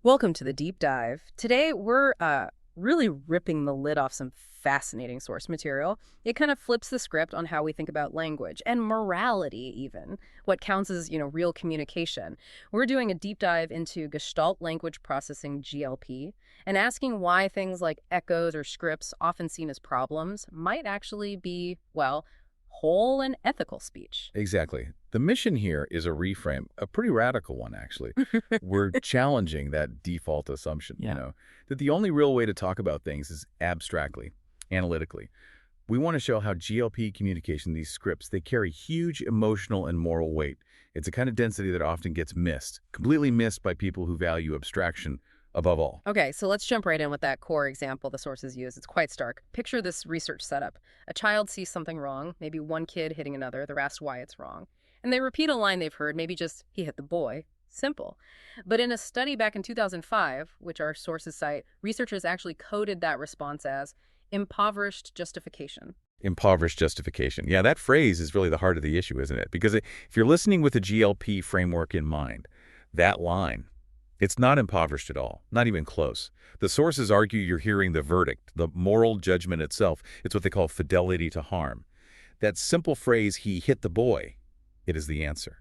Welcome to the deep dive. Today, we're really ripping the lid off some fascinating source material. It kind of flips the script on how we think about language and morality, even what counts as, real communication. We're doing a deep dive into Gestalt Language Processing (GLP) and asking why things like echoes or scripts, often seen as problems, might actually be, well, whole and ethical speech. Exactly. The mission here is a reframe, a pretty radical one, actually. We're challenging that default assumption, that the only real way to talk about things is abstractly, analytically. We want to show how GLP communication, these scripts, they carry huge emotional and moral weight. It's a kind of density that often gets missed, completely missed by people who value abstraction above all. Okay, so let's jump right in with that core example the sources use. It's quite stark. Picture this research setup. A child sees something wrong, maybe one kid hitting another. They're asked why it's wrong. And they repeat a line they've heard, maybe just, he hit the boy. Simple. But in a study back in 2005, which our sources cite, researchers actually coded that response as impoverished justification. Impoverished justification. Yeah, that phrase is really the heart of the issue, isn't it? Because if you're listening with the GLP framework in mind, that line, it's not impoverished at all, not even close. The sources argue you're hearing the verdict, the moral judgment itself. It's what they call fidelity to harm. That simple phrase, he hit the boy, it is the answer.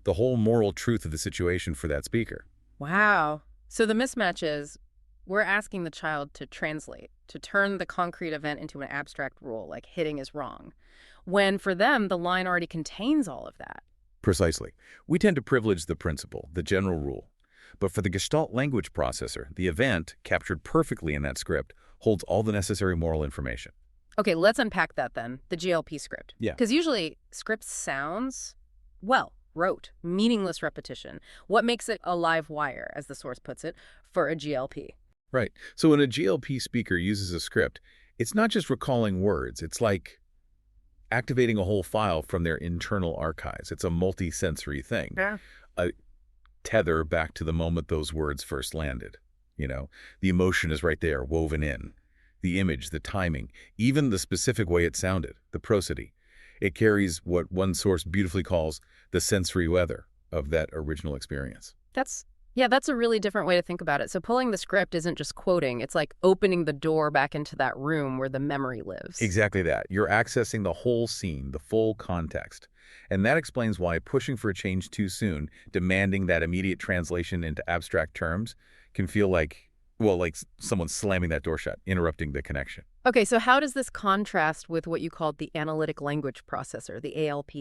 The whole moral truth of the situation for that speaker. Wow. So the mismatch is we're asking the child to translate, to turn the concrete event into an abstract rule, like hitting is wrong, when for them, the line already contains all of that. Precisely. We tend to privilege the principle, the general rule. But for the Gestalt language processor, the event, captured perfectly in that script, holds all the necessary moral information. Okay, let's unpack that then, the GLP script. Yeah. Because usually scripts sounds, well, rote, meaningless repetition. What makes it a live wire, as the source puts it, for a GLP? Right. So when a GLP speaker uses a script, it's not just recalling words. It's like activating a whole file from their internal archives. It's a multi-sensory thing. Yeah. A tether back to the moment those words first landed. The emotion is right there, woven in. The image, the timing, even the specific way it sounded, the prosody. It carries what one source beautifully calls the sensory weather of that original experience. That's a really different way to think about it. So pulling the script isn't just quoting. It's like opening the door back into that room where the memory lives. Exactly that. You're accessing the whole scene, the full context. And that explains why pushing for a change too soon, demanding that immediate translation into abstract terms, can feel like someone slamming that door shut, interrupting the connection. Okay, so how does this contrast with what you called the analytic language processor, the ALP?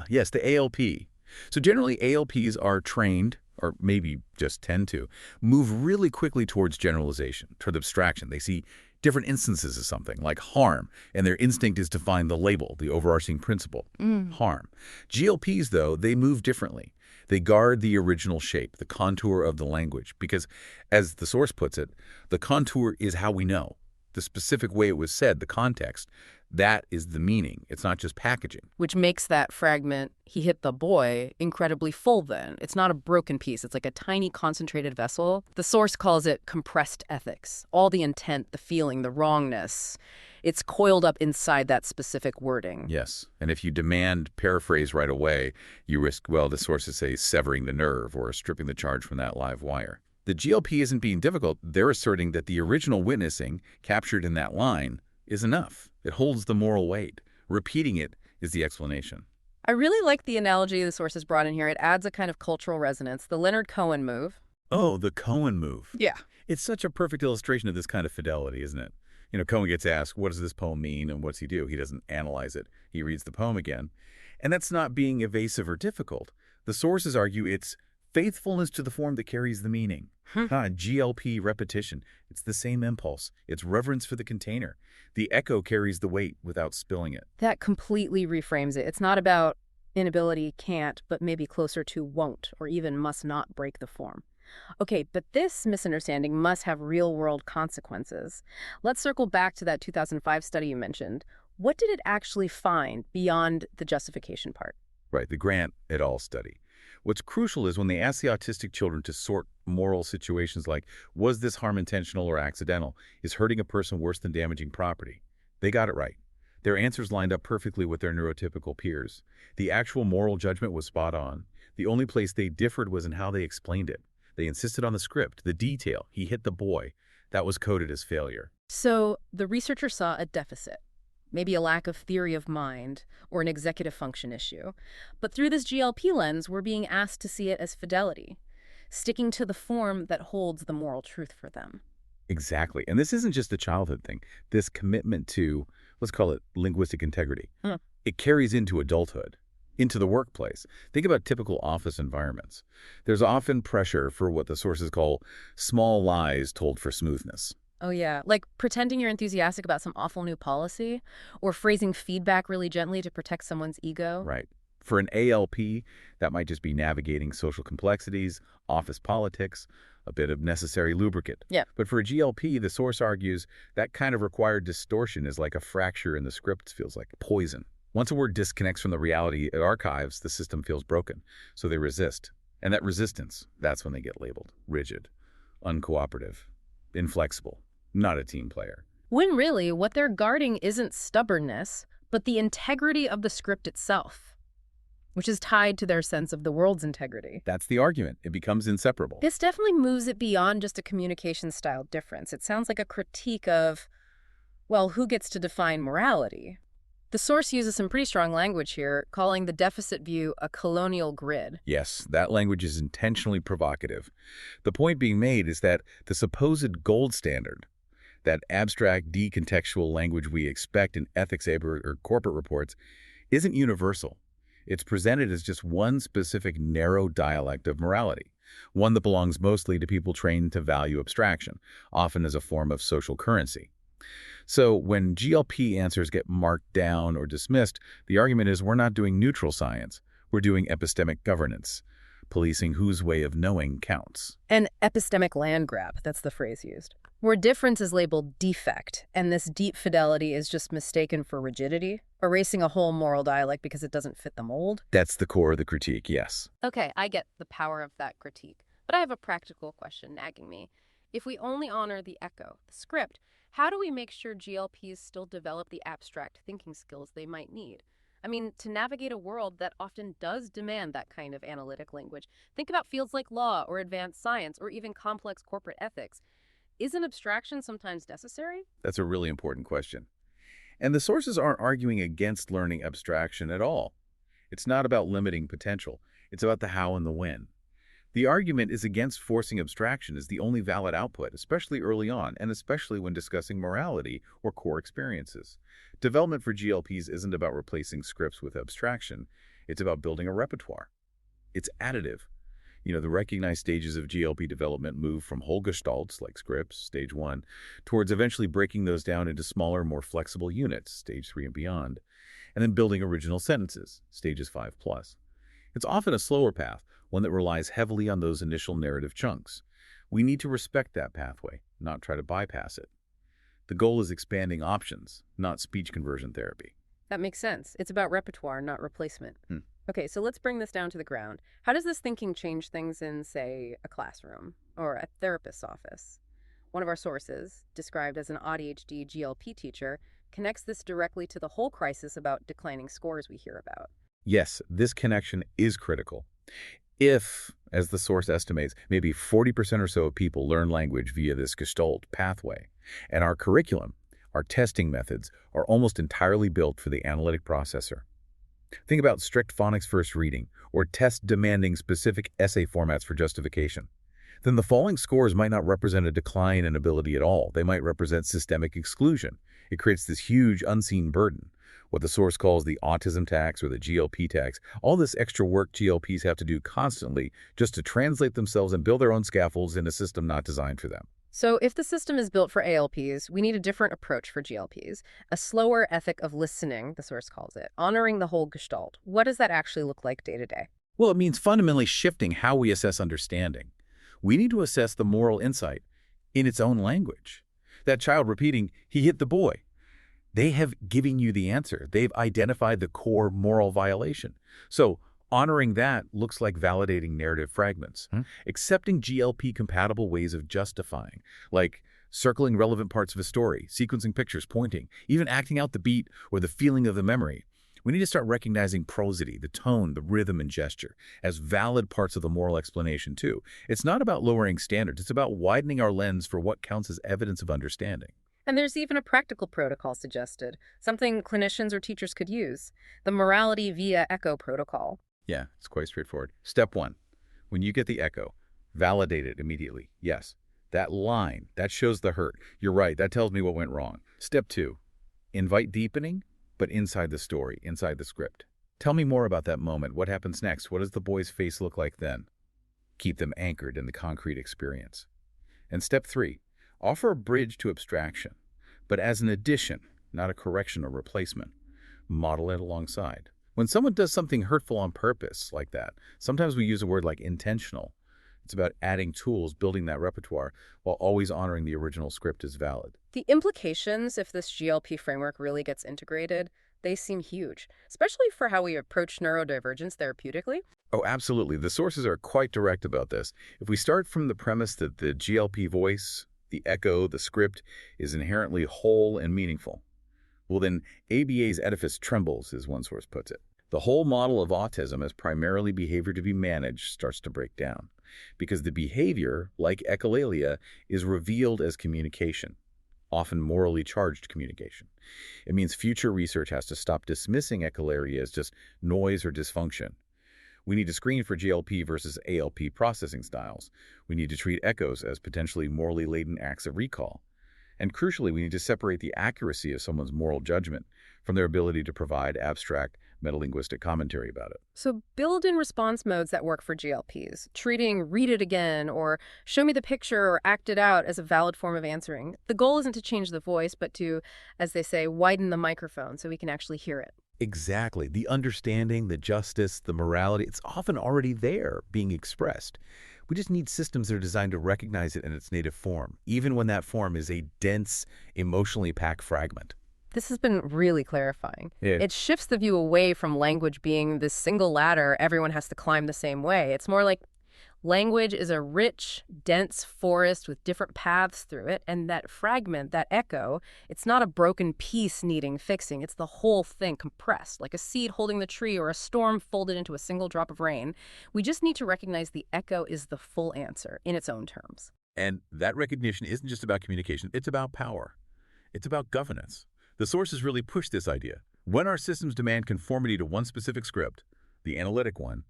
Yes, the ALP. So generally, ALPs are trained, or maybe just tend to, move really quickly towards generalization, toward abstraction. They see different instances of something, like harm, and their instinct is to find the label, the overarching principle, harm. GLPs, though, they move differently. They guard the original shape, the contour of the language, because, as the source puts it, the contour is how we know. The specific way it was said, the context, that is the meaning. It's not just packaging. Which makes that fragment, he hit the boy, incredibly full then. It's not a broken piece. It's like a tiny concentrated vessel. The source calls it compressed ethics. All the intent, the feeling, the wrongness, it's coiled up inside that specific wording. Yes. And if you demand paraphrase right away, you risk, the sources say, severing the nerve or stripping the charge from that live wire. The GLP isn't being difficult. They're asserting that the original witnessing, captured in that line, is enough. It holds the moral weight. Repeating it is the explanation. I really like the analogy the sources brought in here. It adds a kind of cultural resonance. The Leonard Cohen move. Oh, the Cohen move. Yeah. It's such a perfect illustration of this kind of fidelity, isn't it? Cohen gets asked, what does this poem mean, and what's he do? He doesn't analyze it. He reads the poem again. And that's not being evasive or difficult. The sources argue it's faithfulness to the form that carries the meaning. GLP repetition. It's the same impulse. It's reverence for the container. The echo carries the weight without spilling it. That completely reframes it. It's not about inability, can't, but maybe closer to won't, or even must not break the form. Okay, but this misunderstanding must have real-world consequences. Let's circle back to that 2005 study you mentioned. What did it actually find beyond the justification part? Right, the Grant et al. Study. What's crucial is when they ask the autistic children to sort moral situations like, was this harm intentional or accidental? Is hurting a person worse than damaging property? They got it right. Their answers lined up perfectly with their neurotypical peers. The actual moral judgment was spot on. The only place they differed was in how they explained it. They insisted on the script, the detail. He hit the boy. That was coded as failure. So the researcher saw a deficit, maybe a lack of theory of mind or an executive function issue. But through this GLP lens, we're being asked to see it as fidelity, sticking to the form that holds the moral truth for them. Exactly. And this isn't just a childhood thing. This commitment to, let's call it linguistic integrity, it carries into adulthood, into the workplace. Think about typical office environments. There's often pressure for what the sources call small lies told for smoothness. Oh, yeah. Like pretending you're enthusiastic about some awful new policy or phrasing feedback really gently to protect someone's ego. Right. For an ALP, that might just be navigating social complexities, office politics, a bit of necessary lubricant. Yeah. But for a GLP, the source argues that kind of required distortion is like a fracture in the script, feels like poison. Once a word disconnects from the reality it archives, the system feels broken. So they resist. And that resistance, that's when they get labeled rigid, uncooperative, inflexible, not a team player. When really, what they're guarding isn't stubbornness, but the integrity of the script itself, which is tied to their sense of the world's integrity. That's the argument. It becomes inseparable. This definitely moves it beyond just a communication style difference. It sounds like a critique of, well, who gets to define morality? The source uses some pretty strong language here, calling the deficit view a colonial grid. Yes, that language is intentionally provocative. The point being made is that the supposed gold standard, that abstract, decontextual language we expect in ethics or corporate reports, isn't universal. It's presented as just one specific narrow dialect of morality, one that belongs mostly to people trained to value abstraction, often as a form of social currency. So when GLP answers get marked down or dismissed, the argument is we're not doing neutral science. We're doing epistemic governance, policing whose way of knowing counts. An epistemic land grab, that's the phrase used. Where difference is labeled defect, and this deep fidelity is just mistaken for rigidity, erasing a whole moral dialect because it doesn't fit the mold. That's the core of the critique, yes. Okay, I get the power of that critique. But I have a practical question nagging me. If we only honor the echo, the script, how do we make sure GLPs still develop the abstract thinking skills they might need? I mean, to navigate a world that often does demand that kind of analytic language. Think about fields like law or advanced science or even complex corporate ethics. Isn't abstraction sometimes necessary? That's a really important question. And the sources aren't arguing against learning abstraction at all. It's not about limiting potential. It's about the how and the when. The argument is against forcing abstraction as the only valid output, especially early on, and especially when discussing morality or core experiences. Development for GLPs isn't about replacing scripts with abstraction. It's about building a repertoire. It's additive. The recognized stages of GLP development move from whole gestalts, like scripts, stage 1, towards eventually breaking those down into smaller, more flexible units, stage 3 and beyond, and then building original sentences, stages 5+. It's often a slower path, one that relies heavily on those initial narrative chunks. We need to respect that pathway, not try to bypass it. The goal is expanding options, not speech conversion therapy. That makes sense. It's about repertoire, not replacement. Okay, so let's bring this down to the ground. How does this thinking change things in, say, a classroom or a therapist's office? One of our sources, described as an AuDHD GLP teacher, connects this directly to the whole crisis about declining scores we hear about. Yes, this connection is critical. If, as the source estimates, maybe 40% or so of people learn language via this Gestalt pathway, and our curriculum, our testing methods, are almost entirely built for the analytic processor. Think about strict phonics first reading, or tests demanding specific essay formats for justification. Then the falling scores might not represent a decline in ability at all. They might represent systemic exclusion. It creates this huge unseen burden, what the source calls the autism tax or the GLP tax. All this extra work GLPs have to do constantly just to translate themselves and build their own scaffolds in a system not designed for them. So if the system is built for ALPs, we need a different approach for GLPs, a slower ethic of listening, the source calls it, honoring the whole gestalt. What does that actually look like day to day? Well, it means fundamentally shifting how we assess understanding. We need to assess the moral insight in its own language. That child repeating, "He hit the boy." They have given you the answer. They've identified the core moral violation. So honoring that looks like validating narrative fragments, accepting GLP-compatible ways of justifying, like circling relevant parts of a story, sequencing pictures, pointing, even acting out the beat or the feeling of the memory. We need to start recognizing prosody, the tone, the rhythm, and gesture, as valid parts of the moral explanation, too. It's not about lowering standards. It's about widening our lens for what counts as evidence of understanding. And there's even a practical protocol suggested, something clinicians or teachers could use, the morality via echo protocol. Yeah, it's quite straightforward. Step 1. When you get the echo, validate it immediately. Yes, that line, that shows the hurt. You're right, that tells me what went wrong. Step 2. Invite deepening, but inside the story, inside the script. Tell me more about that moment. What happens next? What does the boy's face look like then? Keep them anchored in the concrete experience. And step 3. Offer a bridge to abstraction, but as an addition, not a correction or replacement. Model it alongside. When someone does something hurtful on purpose like that, sometimes we use a word like intentional. It's about adding tools, building that repertoire, while always honoring the original script as valid. The implications, if this GLP framework really gets integrated, they seem huge, especially for how we approach neurodivergence therapeutically. Oh, absolutely. The sources are quite direct about this. If we start from the premise that the GLP voice, the echo, the script, is inherently whole and meaningful, well then, ABA's edifice trembles, as one source puts it. The whole model of autism as primarily behavior to be managed starts to break down, because the behavior, like echolalia, is revealed as communication, often morally charged communication. It means future research has to stop dismissing echolalia as just noise or dysfunction. We need to screen for GLP versus ALP processing styles. We need to treat echoes as potentially morally laden acts of recall. And crucially, we need to separate the accuracy of someone's moral judgment from their ability to provide abstract, metalinguistic commentary about it. So build in response modes that work for GLPs, treating read it again or show me the picture or act it out as a valid form of answering. The goal isn't to change the voice, but to, as they say, widen the microphone so we can actually hear it. Exactly. The understanding, the justice, the morality, it's often already there being expressed. We just need systems that are designed to recognize it in its native form, even when that form is a dense, emotionally packed fragment. This has been really clarifying. Yeah. It shifts the view away from language being this single ladder everyone has to climb the same way. It's more like language is a rich, dense forest with different paths through it, and that fragment, that echo, it's not a broken piece needing fixing. It's the whole thing compressed, like a seed holding the tree or a storm folded into a single drop of rain. We just need to recognize the echo is the full answer in its own terms. And that recognition isn't just about communication, it's about power. It's about governance. The sources really push this idea. When our systems demand conformity to one specific script, the analytic one,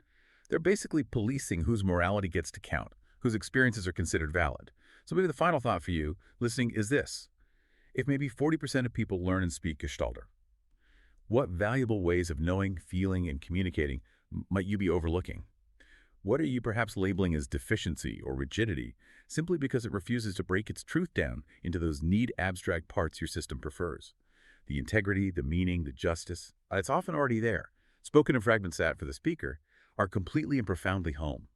they're basically policing whose morality gets to count, whose experiences are considered valid. So maybe the final thought for you listening is this. If maybe 40% of people learn and speak Gestalter, what valuable ways of knowing, feeling, and communicating might you be overlooking? What are you perhaps labeling as deficiency or rigidity simply because it refuses to break its truth down into those neat abstract parts your system prefers? The integrity, the meaning, the justice, it's often already there. Spoken and fragments that, for the speaker, are completely and profoundly home.